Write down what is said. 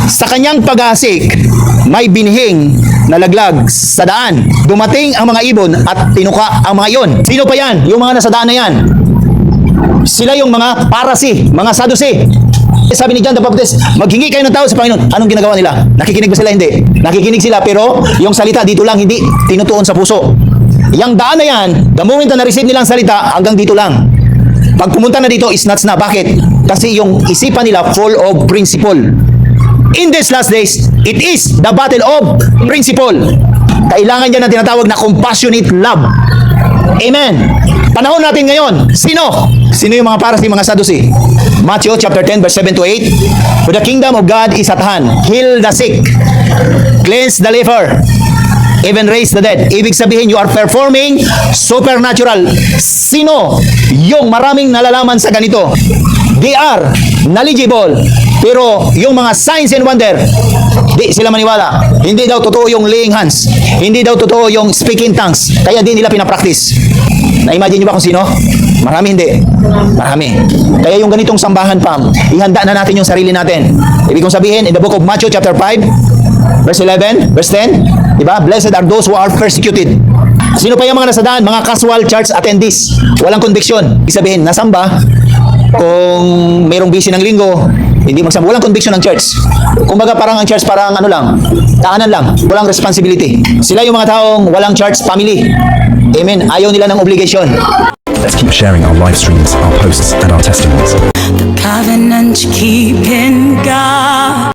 Sa kanyang pag-asik, may binhing nalaglag sa daan. Dumating ang mga ibon at tinuka ang mga iyon. Sino pa yan? Yung mga nasa daan na yan. Sila yung mga Parasi, mga Sadusi. Sabi ni John the Baptist, maghingi kayo ng tao sa Panginoon. Anong ginagawa nila? Nakikinig ba sila? Hindi. Nakikinig sila pero yung salita dito lang, hindi tinutuon sa puso. Yang daan na yan, the moment na na-receive nilang salita, hanggang dito lang. Pag pumunta na dito, is nuts na. Bakit? Kasi yung isipan nila full of principle. In these last days, it is the battle of principle. Kailangan dyan na tinatawag na compassionate love. Amen. Panahon natin ngayon, sino? Sino yung mga Parasi, mga Sadusi? Matthew chapter 10 verse 7 to 8. For the kingdom of God is at hand. Heal the sick. Cleanse the leper. Even raise the dead. Ibig sabihin, you are performing supernatural. Sino yung maraming nalalaman sa ganito? They are knowledgeable. Pero yung mga signs and wonder, di sila maniwala. Hindi daw totoo yung laying hands. Hindi daw totoo yung speaking tongues. Kaya di nila pinapractice. Na-imagine nyo ba kung sino? Marami hindi. Marami. Kaya yung ganitong sambahan, Pam, ihanda na natin yung sarili natin. Ibig kong sabihin, in the book of Matthew chapter 5, verse 11, verse 10, diba? Blessed are those who are persecuted. Sino pa yung mga nasa daan? Mga casual church attendees. Walang conviction. Ibig sabihin, nasamba, kung mayroong busy ng linggo, hindi magsama. Walang conviction ng church. Kumbaga parang ang church parang ano lang, daanan lang. Walang responsibility. Sila yung mga taong walang church family. Amen. Ayaw nila ng obligation. Let's keep sharing our live streams, our posts, and our testimonies. The covenant keeping God.